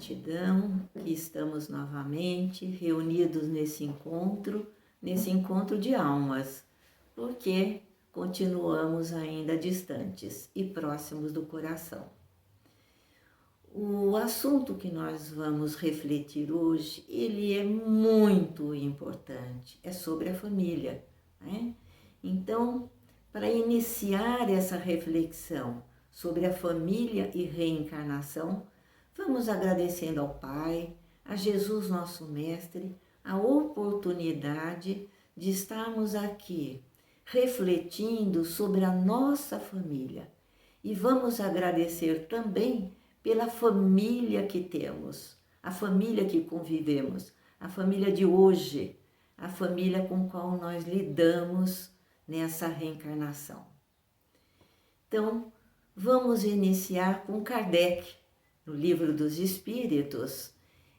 gratidão que estamos novamente reunidos nesse encontro de almas, porque continuamos ainda distantes e próximos do coração. O assunto que nós vamos refletir hoje, ele é muito importante, é sobre a família, né? Então, para iniciar essa reflexão sobre a família e reencarnação, vamos agradecendo ao Pai, a Jesus nosso Mestre, a oportunidade de estarmos aqui refletindo sobre a nossa família. E vamos agradecer também pela família que temos, a família que convivemos, a família de hoje, a família com a qual nós lidamos nessa reencarnação. Então, vamos iniciar com Kardec, no Livro dos Espíritos.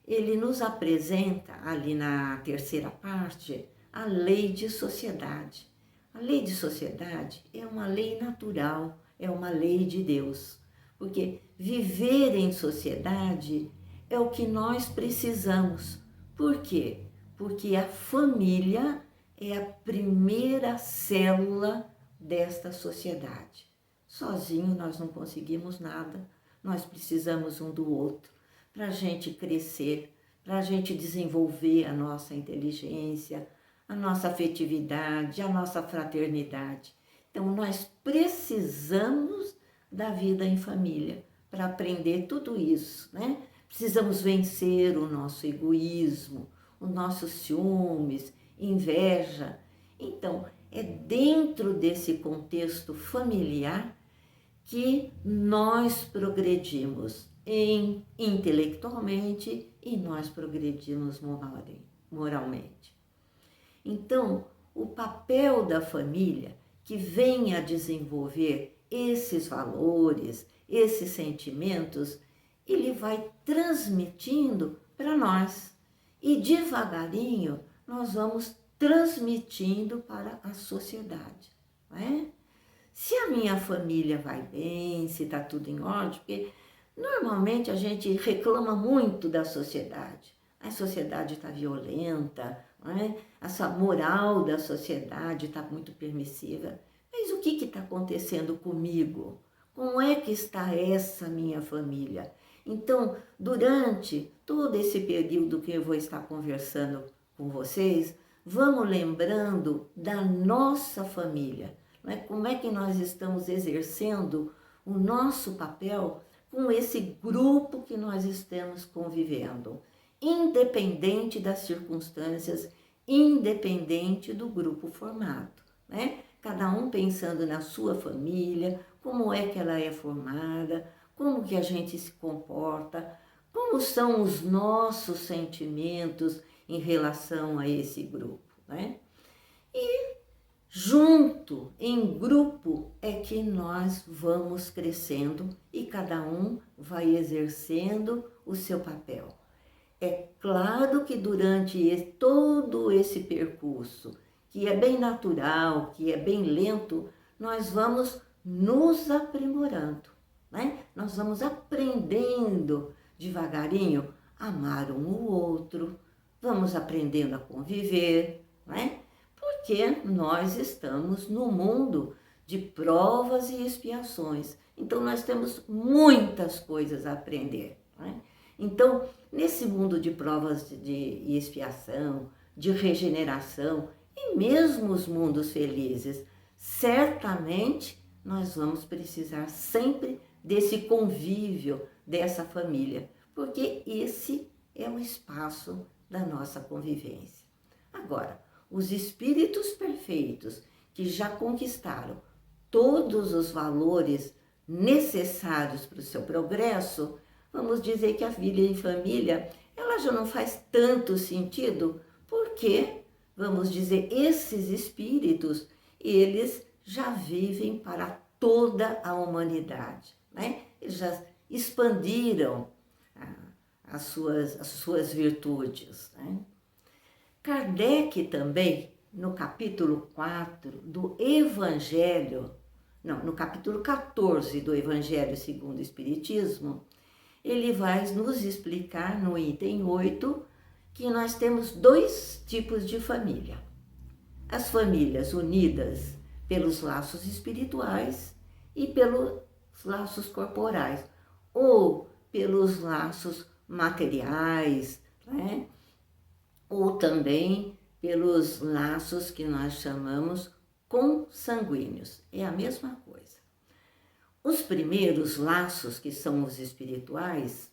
Ele nos apresenta, ali na terceira parte, a lei de sociedade. A lei de sociedade é uma lei natural, é uma lei de Deus, porque viver em sociedade é o que nós precisamos. Por quê? Porque a família é a primeira célula desta sociedade. Sozinho nós não conseguimos nada, nós precisamos um do outro para a gente crescer, para a gente desenvolver a nossa inteligência, a nossa afetividade, a nossa fraternidade. Então nós precisamos da vida em família para aprender tudo isso, né? Precisamos vencer o nosso egoísmo, os nossos ciúmes, inveja. Então, é dentro desse contexto familiar que nós progredimos intelectualmente e nós progredimos moralmente. Então, o papel da família que vem a desenvolver esses valores, esses sentimentos, ele vai transmitindo para nós. E devagarinho nós vamos transmitindo para a sociedade, não é? Se a minha família vai bem, se está tudo em ordem, porque normalmente a gente reclama muito da sociedade. A sociedade está violenta, não é? Essa moral da sociedade está muito permissiva. Mas o que está acontecendo comigo? Como é que está essa minha família? Então, durante todo esse período que eu vou estar conversando com vocês, vamos lembrando da nossa família, né? Como é que nós estamos exercendo o nosso papel com esse grupo que nós estamos convivendo, independente das circunstâncias, independente do grupo formado, né? Cada um pensando na sua família, como é que ela é formada, como que a gente se comporta, como são os nossos sentimentos em relação a esse grupo, né? E junto, em grupo, é que nós vamos crescendo e cada um vai exercendo o seu papel. É claro que durante todo esse percurso, que é bem natural, que é bem lento, nós vamos nos aprimorando, né? Nós vamos aprendendo devagarinho a amar um o outro, vamos aprendendo a conviver, né? Porque nós estamos no mundo de provas e expiações, então nós temos muitas coisas a aprender, né? Então, nesse mundo de provas e expiação, de regeneração e mesmo os mundos felizes, certamente nós vamos precisar sempre desse convívio, dessa família, porque esse é o espaço da nossa convivência. Agora, os espíritos perfeitos que já conquistaram todos os valores necessários para o seu progresso, vamos dizer que a vida em família, ela já não faz tanto sentido, porque, vamos dizer, esses espíritos, eles já vivem para toda a humanidade, né? Eles já expandiram as suas virtudes, né? Kardec também, no capítulo 4 do Evangelho, não, no capítulo 14 do Evangelho segundo o Espiritismo, ele vai nos explicar no item 8 que nós temos 2 tipos de família. As famílias unidas pelos laços espirituais e pelos laços corporais, ou pelos laços materiais, né? Ou também pelos laços que nós chamamos consanguíneos. É a mesma coisa. Os primeiros laços, que são os espirituais,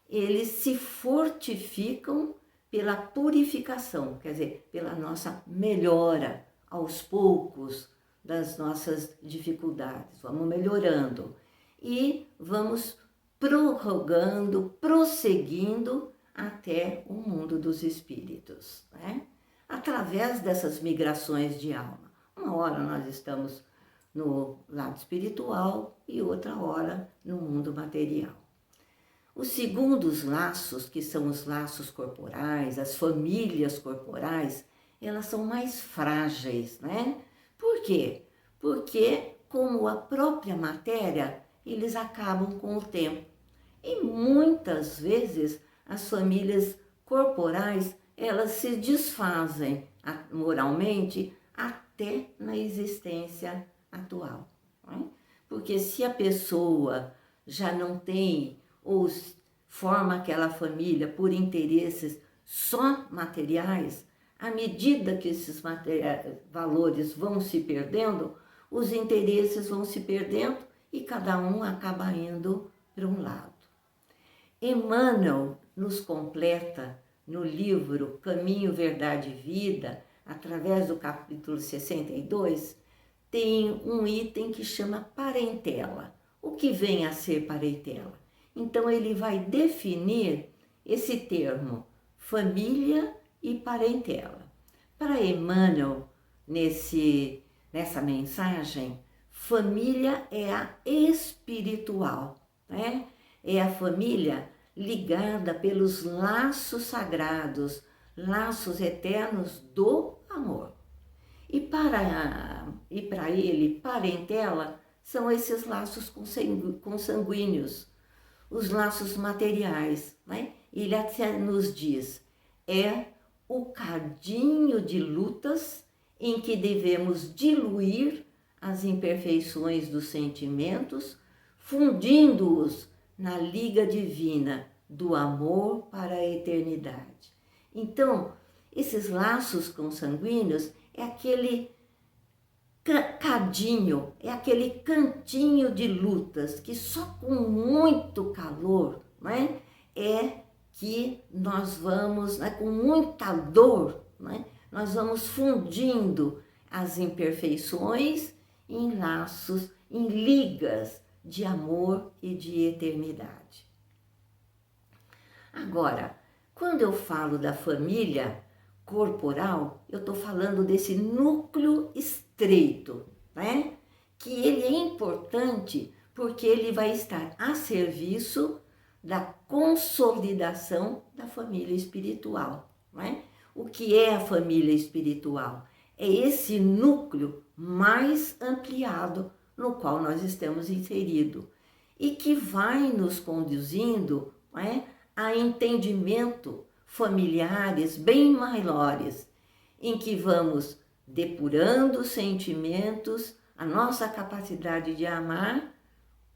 eles se fortificam pela purificação, quer dizer, pela nossa melhora aos poucos das nossas dificuldades. Vamos melhorando e vamos prorrogando, prosseguindo até o mundo dos espíritos, né? Através dessas migrações de alma. Uma hora nós estamos no lado espiritual e outra hora no mundo material. Os segundos laços, que são os laços corporais, as famílias corporais, elas são mais frágeis, né? Por quê? Porque, como a própria matéria, eles acabam com o tempo. E muitas vezes as famílias corporais, elas se desfazem moralmente até na existência atual, né? Porque se a pessoa já não tem ou forma aquela família por interesses só materiais, à medida que esses valores vão se perdendo, os interesses vão se perdendo e cada um acaba indo para um lado. Emmanuel nos completa no livro Caminho, Verdade e Vida, através do capítulo 62, tem um item que chama parentela. O que vem a ser parentela? Então ele vai definir esse termo, família e parentela. Para Emmanuel, nessa mensagem, família é a espiritual, né? É a família ligada pelos laços sagrados, laços eternos do amor. E para ele, parentela, são esses laços consanguíneos, os laços materiais, né? Ele até nos diz, é o cadinho de lutas em que devemos diluir as imperfeições dos sentimentos, fundindo-os na liga divina do amor para a eternidade. Então, esses laços consanguíneos é aquele cadinho, é aquele cantinho de lutas que só com muito calor, né, é que nós vamos, né, com muita dor, né, nós vamos fundindo as imperfeições em laços, em ligas de amor e de eternidade. Agora, quando eu falo da família corporal, eu estou falando desse núcleo estreito, né? Que ele é importante porque ele vai estar a serviço da consolidação da família espiritual, né? O que é a família espiritual? É esse núcleo mais ampliado no qual nós estamos inseridos e que vai nos conduzindo, né, a entendimento familiares bem maiores, em que vamos depurando os sentimentos, a nossa capacidade de amar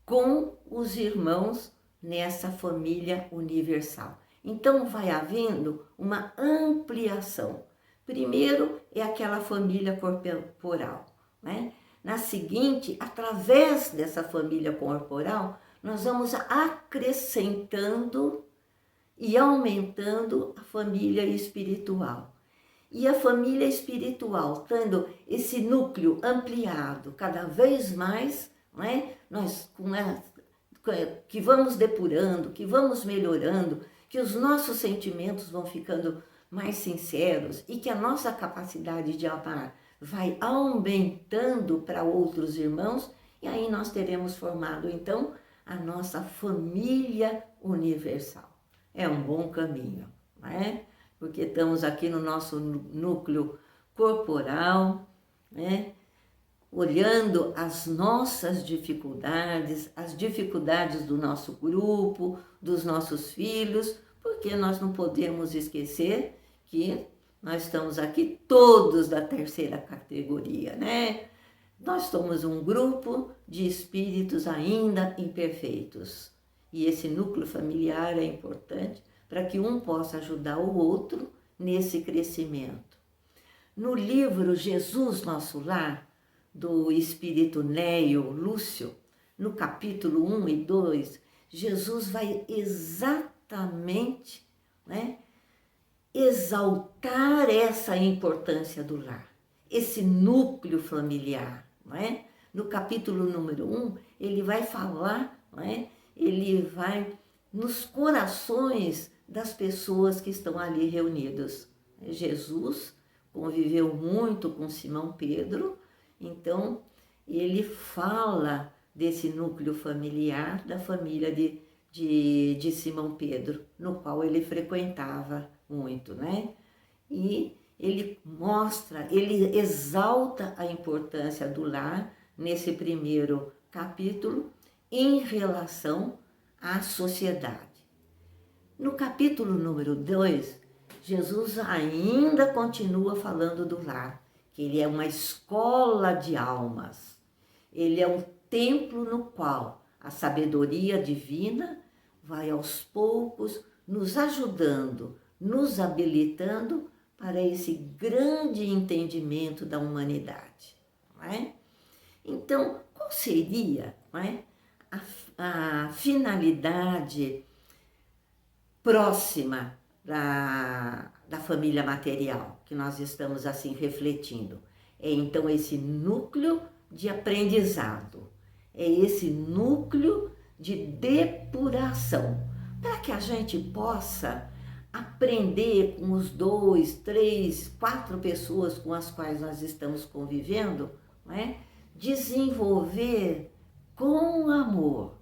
com os irmãos nessa família universal. Então vai havendo uma ampliação. Primeiro é aquela família corporal, né? Na seguinte, através dessa família corporal, nós vamos acrescentando e aumentando a família espiritual. E a família espiritual, tendo esse núcleo ampliado cada vez mais, né, nós que vamos depurando, que vamos melhorando, que os nossos sentimentos vão ficando mais sinceros e que a nossa capacidade de amar vai aumentando para outros irmãos, e aí nós teremos formado então a nossa família universal. É um bom caminho, não é? Porque estamos aqui no nosso núcleo corporal, né? olhando as nossas dificuldades, as dificuldades do nosso grupo, dos nossos filhos, porque nós não podemos esquecer que nós estamos aqui todos da terceira categoria, né? Nós somos um grupo de espíritos ainda imperfeitos. E esse núcleo familiar é importante para que um possa ajudar o outro nesse crescimento. No livro Jesus Nosso Lar, do espírito Neio Lúcio, no capítulo 1 e 2, Jesus vai exatamente, né, exaltar essa importância do lar, esse núcleo familiar. Não é? No capítulo número 1, ele vai falar, não é? Ele vai nos corações das pessoas que estão ali reunidas. Jesus conviveu muito com Simão Pedro, então ele fala desse núcleo familiar, da família de Simão Pedro, no qual ele frequentava muito, né? E ele mostra, ele exalta a importância do lar nesse primeiro capítulo em relação à sociedade. No capítulo número 2, Jesus ainda continua falando do lar, que ele é uma escola de almas. Ele é um templo no qual a sabedoria divina vai aos poucos nos ajudando, nos habilitando para esse grande entendimento da humanidade. Não é? Então, qual seria, não é, a finalidade próxima da família material que nós estamos assim refletindo? É então esse núcleo de aprendizado, é esse núcleo de depuração, para que a gente possa aprender com os 2, 3, 4 pessoas com as quais nós estamos convivendo, não é? Desenvolver com amor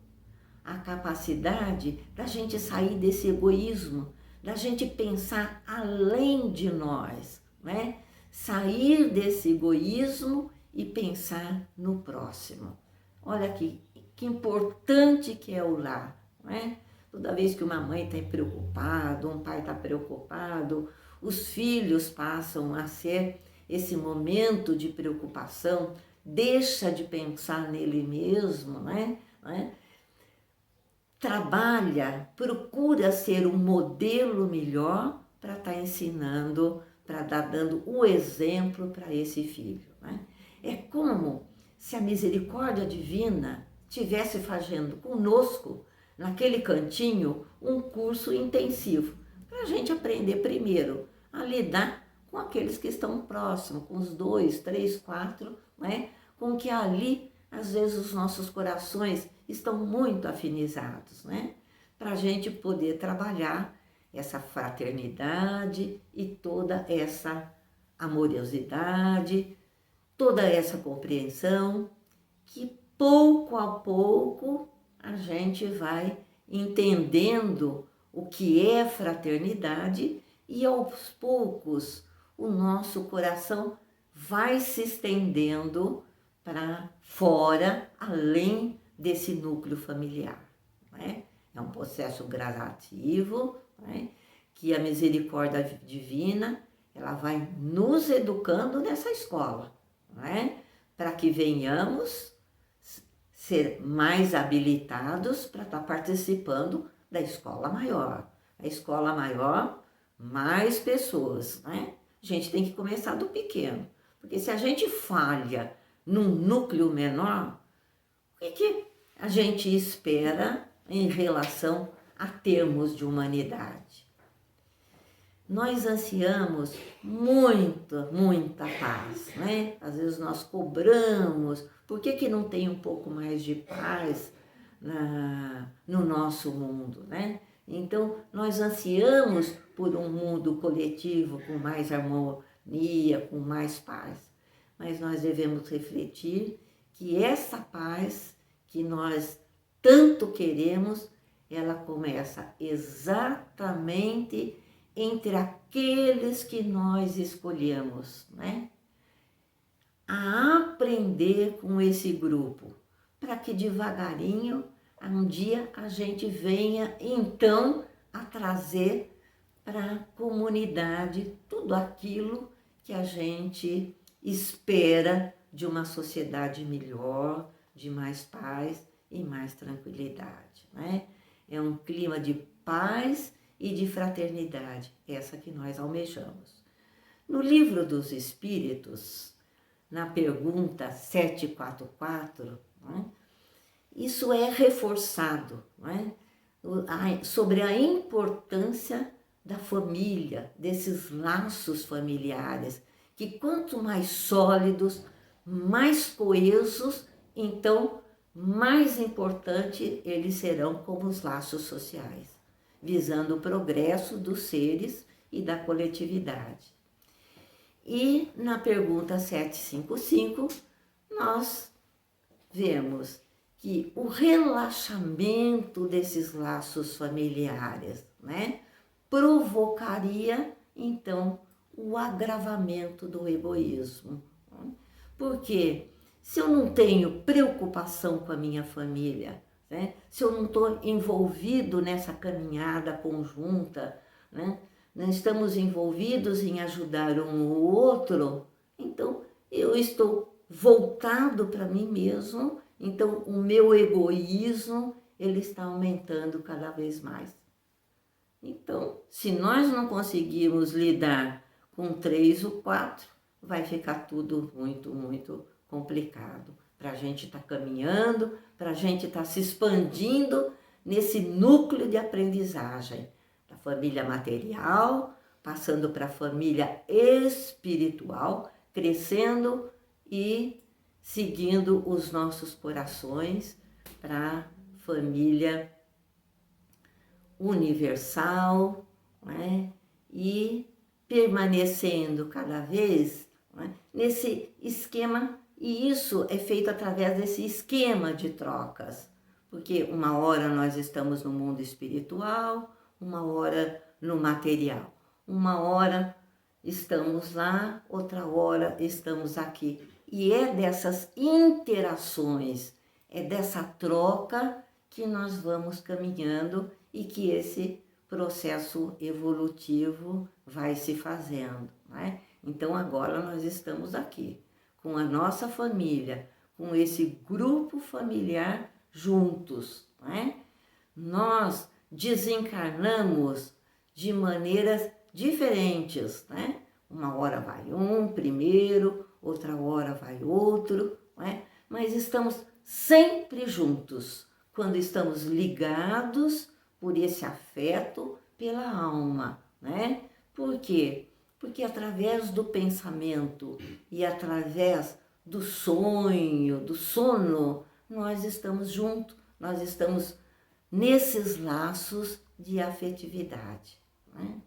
a capacidade da gente sair desse egoísmo, da gente pensar além de nós, não é? Sair desse egoísmo e pensar no próximo. Olha que importante que é o lar, não é? Toda vez que uma mãe está preocupada, um pai está preocupado, os filhos passam a ser esse momento de preocupação, deixa de pensar nele mesmo, né? Trabalha, procura ser um modelo melhor para estar ensinando, para estar dando o exemplo para esse filho. Né? É como se a misericórdia divina estivesse fazendo conosco, naquele cantinho, um curso intensivo, para a gente aprender primeiro a lidar com aqueles que estão próximos, com os 2, 3, 4, né? Com que ali, às vezes, os nossos corações estão muito afinizados, né? Para a gente poder trabalhar essa fraternidade e toda essa amorosidade, toda essa compreensão, que pouco a pouco a gente vai entendendo o que é fraternidade e aos poucos o nosso coração vai se estendendo para fora, além desse núcleo familiar. Né? É um processo gradativo, né? Que a misericórdia divina ela vai nos educando nessa escola, né? Para que venhamos ser mais habilitados para estar participando da escola maior. A escola maior, mais pessoas, né? A gente tem que começar do pequeno, porque se a gente falha num núcleo menor, o que a gente espera em relação a termos de humanidade? Nós ansiamos muita paz, né? Às vezes nós cobramos, por que não tem um pouco mais de paz no nosso mundo, né? Então, nós ansiamos por um mundo coletivo com mais harmonia, com mais paz. Mas nós devemos refletir que essa paz que nós tanto queremos, ela começa exatamente entre aqueles que nós escolhemos, né? A aprender com esse grupo, para que devagarinho, um dia a gente venha então a trazer para a comunidade tudo aquilo que a gente espera de uma sociedade melhor, de mais paz e mais tranquilidade, né? É um clima de paz e de fraternidade, essa que nós almejamos. No Livro dos Espíritos, na pergunta 744, né, isso é reforçado, né, sobre a importância da família, desses laços familiares, que quanto mais sólidos, mais coesos, então mais importante eles serão como os laços sociais, visando o progresso dos seres e da coletividade. E na pergunta 755, nós vemos que o relaxamento desses laços familiares, né, provocaria, então, o agravamento do egoísmo. Né? Porque se eu não tenho preocupação com a minha família, né, se eu não estou envolvido nessa caminhada conjunta, né, não estamos envolvidos em ajudar um ou outro, então eu estou voltado para mim mesmo, então o meu egoísmo ele está aumentando cada vez mais. Então, se nós não conseguirmos lidar com 3 ou 4, vai ficar tudo muito, muito complicado. Para a gente estar caminhando, para a gente estar se expandindo nesse núcleo de aprendizagem. Da família material, passando para a família espiritual, crescendo e seguindo os nossos corações para a família universal, né? E permanecendo cada vez, né, nesse esquema, e isso é feito através desse esquema de trocas, porque uma hora nós estamos no mundo espiritual, uma hora no material, uma hora estamos lá, outra hora estamos aqui, e é dessas interações, é dessa troca que nós vamos caminhando e que esse processo evolutivo vai se fazendo, né? Então agora nós estamos aqui, com a nossa família, com esse grupo familiar juntos, né? Nós desencarnamos de maneiras diferentes, né? Uma hora vai um primeiro, outra hora vai outro, né? Mas estamos sempre juntos, quando estamos ligados por esse afeto pela alma, né? Por quê? Porque através do pensamento e através do sonho, do sono, nós estamos juntos, nós estamos nesses laços de afetividade, né?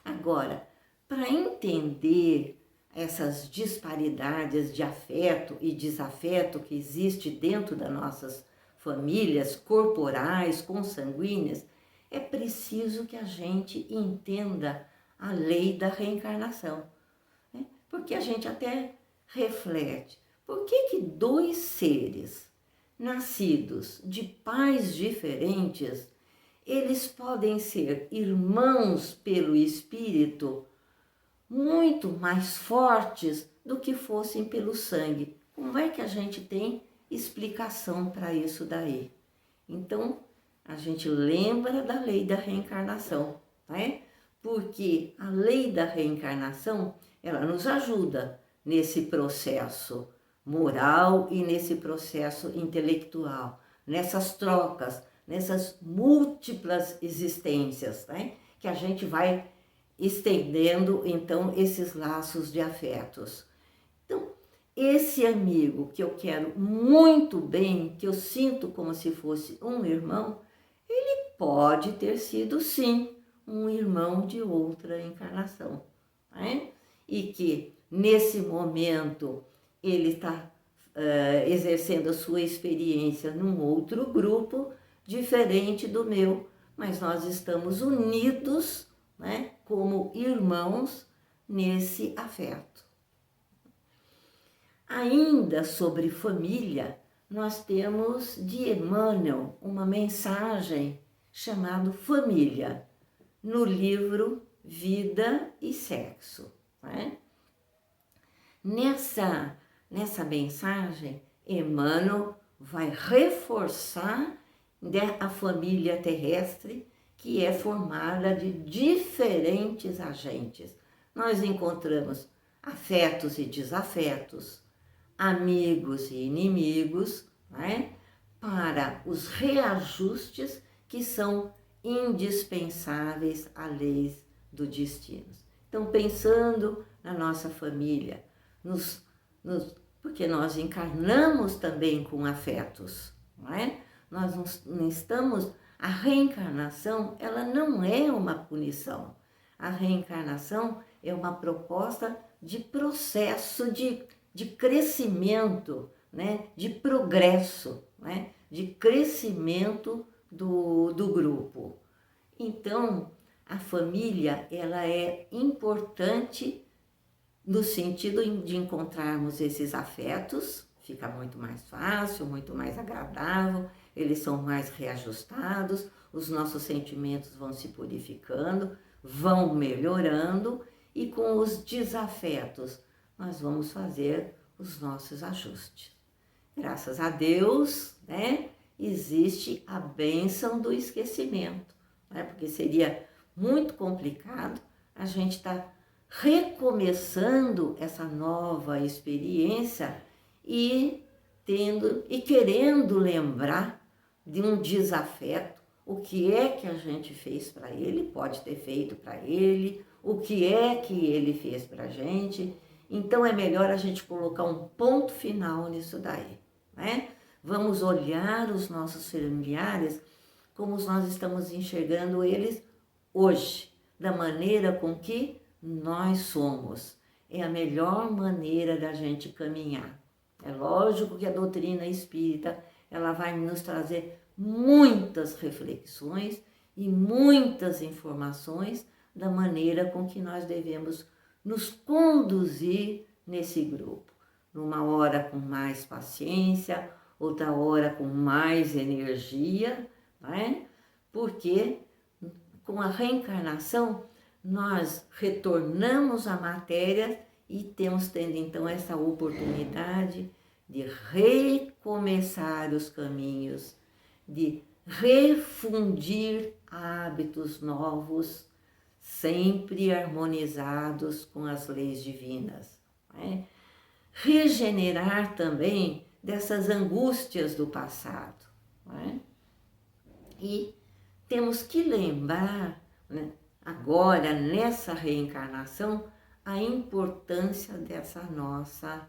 Agora, para entender essas disparidades de afeto e desafeto que existe dentro das nossas famílias corporais, consanguíneas, é preciso que a gente entenda a lei da reencarnação, né? Porque a gente até reflete, por que 2 seres nascidos de pais diferentes, eles podem ser irmãos pelo espírito muito mais fortes do que fossem pelo sangue? Como é que a gente tem explicação para isso daí? Então, a gente lembra da lei da reencarnação, né? Porque a lei da reencarnação, ela nos ajuda nesse processo moral e nesse processo intelectual, nessas trocas, nessas múltiplas existências, né? Que a gente vai estendendo, então, esses laços de afetos. Então, esse amigo que eu quero muito bem, que eu sinto como se fosse um irmão, ele pode ter sido, sim, um irmão de outra encarnação, né? E que, nesse momento, ele está exercendo a sua experiência num outro grupo, diferente do meu, mas nós estamos unidos, né, como irmãos nesse afeto. Ainda sobre família, nós temos de Emmanuel uma mensagem chamada Família, no livro Vida e Sexo. Né? Nessa mensagem, Emmanuel vai reforçar a família terrestre, que é formada de diferentes agentes. Nós encontramos afetos e desafetos, amigos e inimigos, né? Para os reajustes que são indispensáveis à lei do destino. Então, pensando na nossa família, porque nós encarnamos também com afetos, não é? Nós não estamos... A reencarnação, ela não é uma punição. A reencarnação é uma proposta de processo de crescimento, né? De progresso, né? De crescimento do grupo. Então, a família, ela é importante no sentido de encontrarmos esses afetos, fica muito mais fácil, muito mais agradável, eles são mais reajustados, os nossos sentimentos vão se purificando, vão melhorando, e com os desafetos nós vamos fazer os nossos ajustes. Graças a Deus, né, existe a bênção do esquecimento, né, porque seria muito complicado a gente estar recomeçando essa nova experiência e querendo lembrar de um desafeto, o que é que a gente fez para ele, pode ter feito para ele, o que é que ele fez para a gente. Então é melhor a gente colocar um ponto final nisso daí, né? Vamos olhar os nossos familiares como nós estamos enxergando eles hoje, da maneira com que nós somos. É a melhor maneira da gente caminhar. É lógico que a doutrina espírita, ela vai nos trazer muitas reflexões e muitas informações da maneira com que nós devemos nos conduzir nesse grupo. Numa hora com mais paciência, outra hora com mais energia, né? Porque com a reencarnação nós retornamos à matéria e tendo então essa oportunidade de recomeçar os caminhos, de refundir hábitos novos, sempre harmonizados com as leis divinas. Né? Regenerar também dessas angústias do passado. Né? E temos que lembrar, né, agora, nessa reencarnação, a importância dessa nossa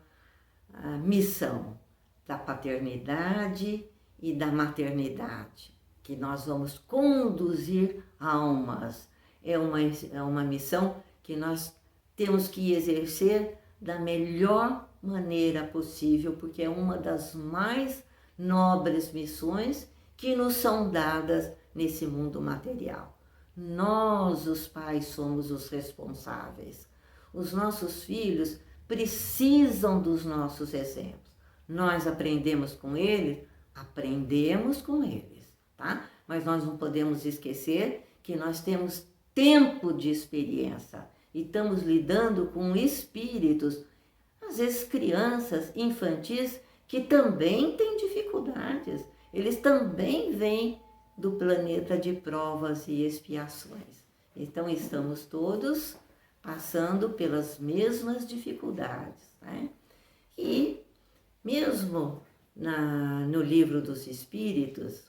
missão da paternidade e da maternidade, que nós vamos conduzir almas. É uma missão que nós temos que exercer da melhor maneira possível, porque é uma das mais nobres missões que nos são dadas nesse mundo material. Nós, os pais, somos os responsáveis. Os nossos filhos precisam dos nossos exemplos. Nós aprendemos com eles, tá? Mas nós não podemos esquecer que nós temos tempo de experiência e estamos lidando com espíritos, às vezes crianças, infantis, que também têm dificuldades. Eles também vêm do planeta de provas e expiações. Então, estamos todos passando pelas mesmas dificuldades, né? E mesmo no livro dos Espíritos,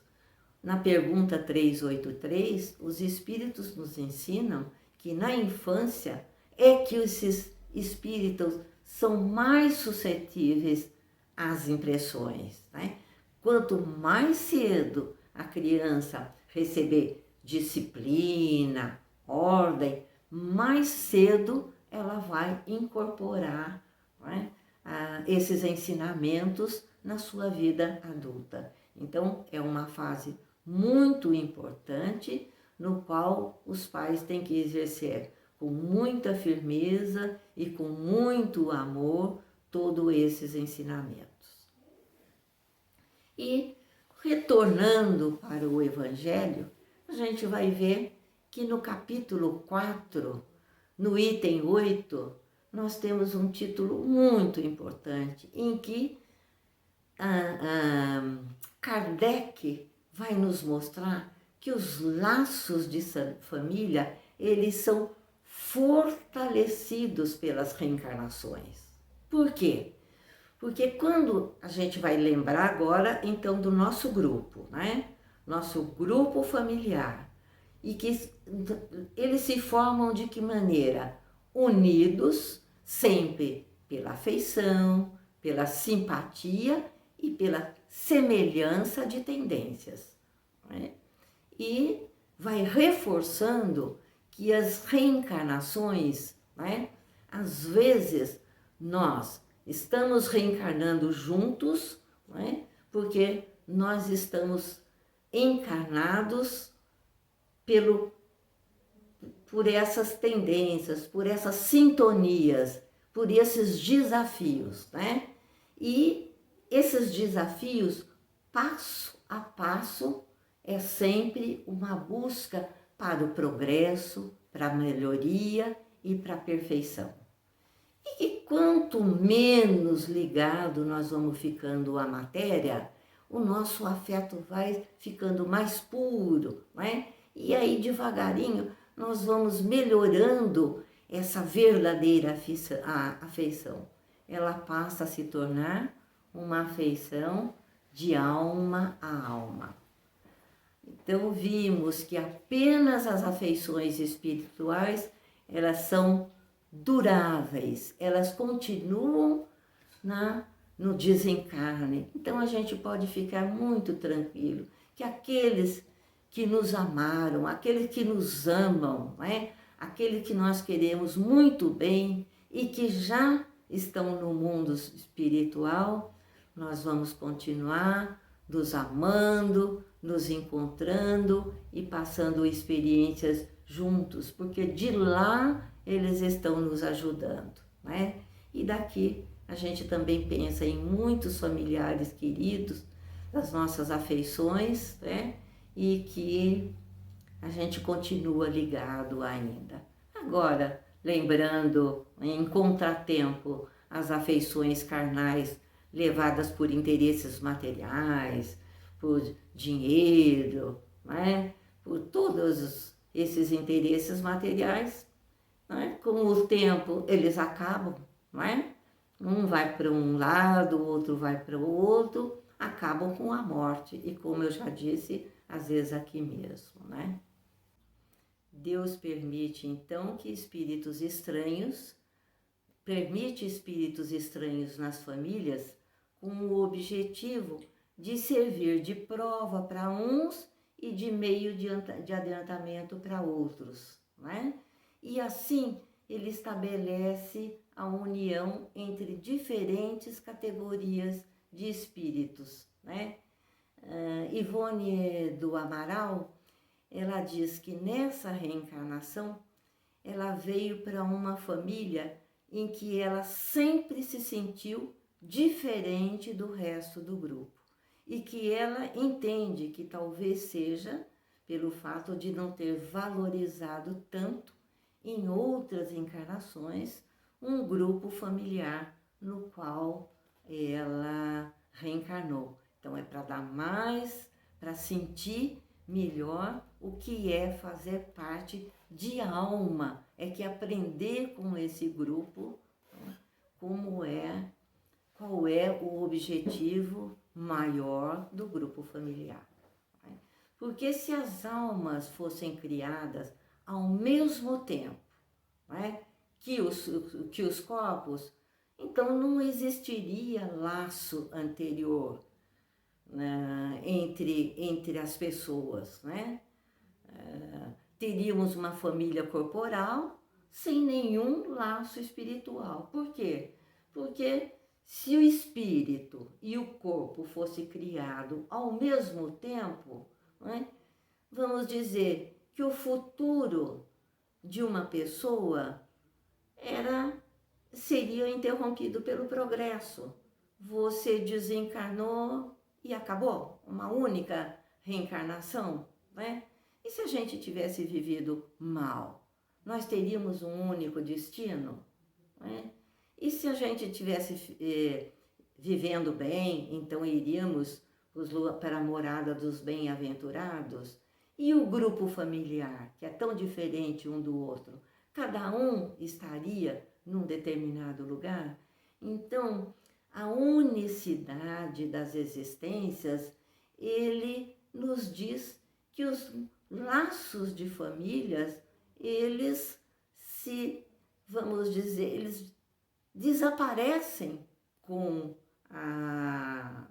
na pergunta 383, os Espíritos nos ensinam que na infância é que esses espíritos são mais suscetíveis às impressões, né? Quanto mais cedo a criança receber disciplina, ordem, mais cedo ela vai incorporar, né, esses ensinamentos na sua vida adulta. Então, é uma fase muito importante no qual os pais têm que exercer com muita firmeza e com muito amor todos esses ensinamentos. E retornando para o Evangelho, a gente vai ver que no capítulo 4, no item 8, nós temos um título muito importante, em que Kardec vai nos mostrar que os laços de família, eles são fortalecidos pelas reencarnações. Por quê? Porque quando a gente vai lembrar agora, então, do nosso grupo, né? Nosso grupo familiar, e que eles se formam de que maneira? Unidos sempre pela afeição, pela simpatia e pela semelhança de tendências, né? E vai reforçando que as reencarnações, né? Às vezes nós estamos reencarnando juntos, né? Porque nós estamos encarnados por essas tendências, por essas sintonias, por esses desafios, né? E esses desafios, passo a passo, é sempre uma busca para o progresso, para a melhoria e para a perfeição. E que quanto menos ligado nós vamos ficando à matéria, o nosso afeto vai ficando mais puro, né? E aí devagarinho nós vamos melhorando essa verdadeira afeição. Ela passa a se tornar uma afeição de alma a alma. Então vimos que apenas as afeições espirituais, elas são duráveis, elas continuam no desencarne. Então a gente pode ficar muito tranquilo que aqueles que nos amaram, aqueles que nos amam, né? Aqueles que nós queremos muito bem e que já estão no mundo espiritual, nós vamos continuar nos amando, nos encontrando e passando experiências juntos, porque de lá eles estão nos ajudando, né? E daqui a gente também pensa em muitos familiares queridos, das nossas afeições, né? E que a gente continua ligado ainda. Agora, lembrando em contratempo as afeições carnais levadas por interesses materiais, por dinheiro, né? Por todos esses interesses materiais, né? Com o tempo eles acabam, né? Um vai para um lado, o outro vai para o outro, acabam com a morte e, como eu já disse, às vezes aqui mesmo, né? Deus permite então que permite espíritos estranhos nas famílias com o objetivo de servir de prova para uns e de meio de adiantamento para outros, né? E assim ele estabelece a união entre diferentes categorias de espíritos, né? Ivone do Amaral, ela diz que nessa reencarnação ela veio para uma família em que ela sempre se sentiu diferente do resto do grupo e que ela entende que talvez seja pelo fato de não ter valorizado tanto em outras encarnações um grupo familiar no qual ela reencarnou. Então é para dar mais, para sentir melhor o que é fazer parte de alma, é que aprender com esse grupo, né, qual é o objetivo maior do grupo familiar. Né? Porque se as almas fossem criadas ao mesmo tempo, né, que os corpos, então não existiria laço anterior, né, entre as pessoas, né? Teríamos uma família corporal sem nenhum laço espiritual. Por quê? Porque se o espírito e o corpo fosse criado ao mesmo tempo, né, vamos dizer que o futuro de uma pessoa seria interrompido pelo progresso. Você desencarnou e acabou, uma única reencarnação, né? E se a gente tivesse vivido mal, nós teríamos um único destino, né? E se a gente tivesse vivendo bem, então iríamos para a morada dos bem-aventurados? E o grupo familiar, que é tão diferente um do outro, cada um estaria num determinado lugar? Então, a unicidade das existências, ele nos diz que os laços de famílias, eles vamos dizer, eles desaparecem com a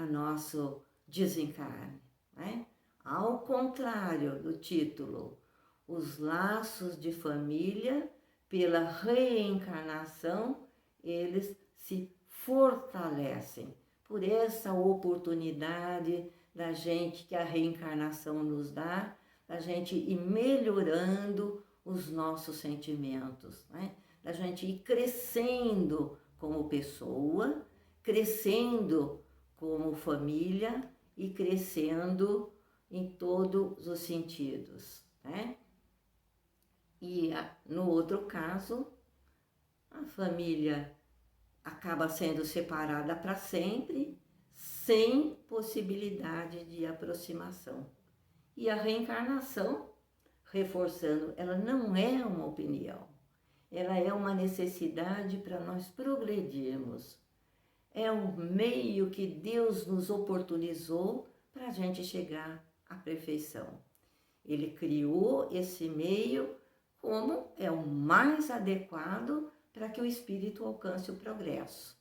nosso desencarne, né? Ao contrário do título, os laços de família, pela reencarnação, eles se fortalecem por essa oportunidade da gente que a reencarnação nos dá, da gente ir melhorando os nossos sentimentos, né? Da gente ir crescendo como pessoa, crescendo como família e crescendo em todos os sentidos, né? E no outro caso, a família acaba sendo separada para sempre, sem possibilidade de aproximação. E a reencarnação, reforçando, ela não é uma opinião, ela é uma necessidade para nós progredirmos. É um meio que Deus nos oportunizou para a gente chegar à perfeição. Ele criou esse meio como é o mais adequado para que o espírito alcance o progresso.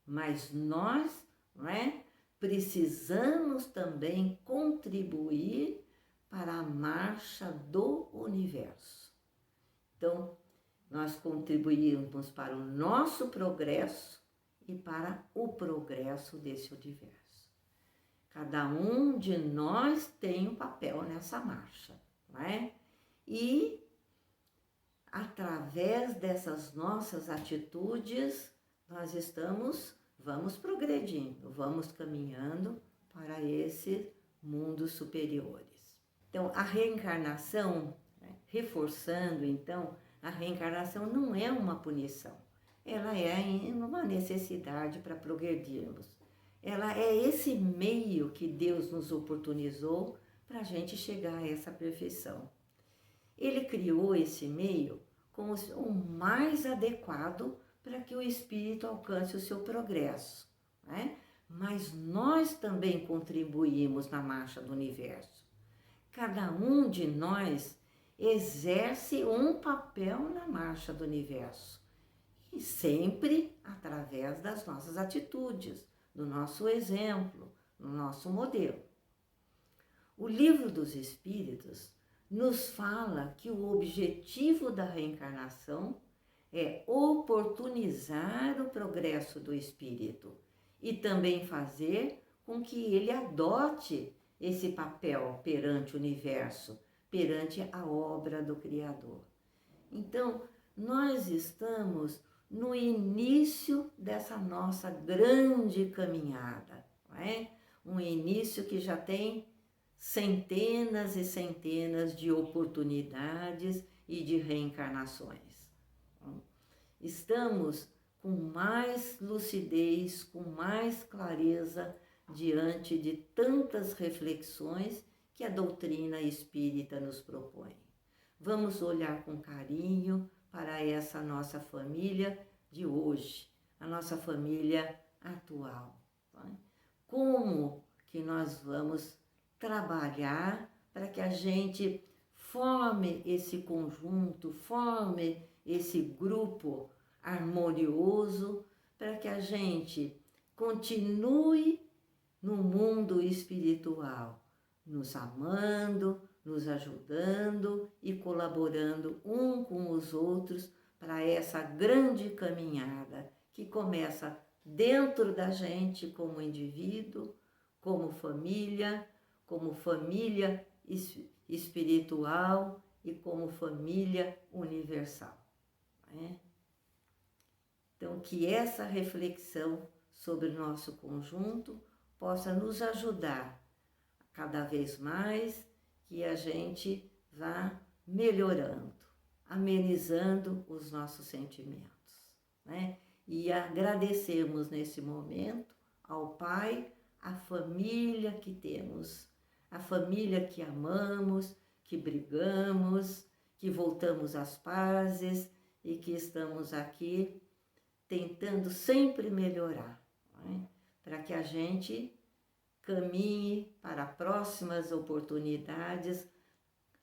Mas nós, né, precisamos também contribuir para a marcha do universo. Então, nós contribuímos para o nosso progresso e para o progresso desse universo. Cada um de nós tem um papel nessa marcha, não é? E através dessas nossas atitudes, nós vamos progredindo, vamos caminhando para esses mundos superiores. Então, a reencarnação, né, reforçando então, a reencarnação não é uma punição, ela é uma necessidade para progredirmos. Ela é esse meio que Deus nos oportunizou para a gente chegar a essa perfeição. Ele criou esse meio como o mais adequado para que o espírito alcance o seu progresso, né? Mas nós também contribuímos na marcha do universo. Cada um de nós exerce um papel na marcha do universo, e sempre através das nossas atitudes, do nosso exemplo, do nosso modelo. O Livro dos Espíritos nos fala que o objetivo da reencarnação é oportunizar o progresso do espírito e também fazer com que ele adote esse papel perante o universo, perante a obra do Criador. Então, nós estamos no início dessa nossa grande caminhada, não é? Um início que já tem centenas e centenas de oportunidades e de reencarnações. Estamos com mais lucidez, com mais clareza diante de tantas reflexões que a doutrina espírita nos propõe. Vamos olhar com carinho para essa nossa família de hoje, a nossa família atual. Como que nós vamos trabalhar para que a gente forme esse conjunto, forme esse grupo harmonioso, para que a gente continue no mundo espiritual, nos amando, nos ajudando e colaborando um com os outros para essa grande caminhada que começa dentro da gente como indivíduo, como família espiritual e como família universal, né? Então, que essa reflexão sobre o nosso conjunto possa nos ajudar cada vez mais, que a gente vá melhorando, amenizando os nossos sentimentos, né? E agradecemos nesse momento ao Pai, a família que temos, a família que amamos, que brigamos, que voltamos às pazes e que estamos aqui tentando sempre melhorar, né? Para que a gente caminhe para próximas oportunidades,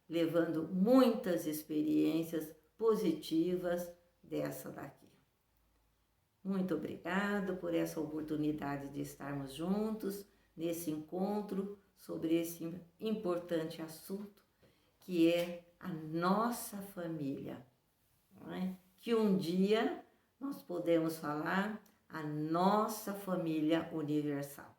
levando muitas experiências positivas dessa daqui. Muito obrigado por essa oportunidade de estarmos juntos nesse encontro sobre esse importante assunto que é a nossa família, não é? Que um dia nós podemos falar a nossa família universal.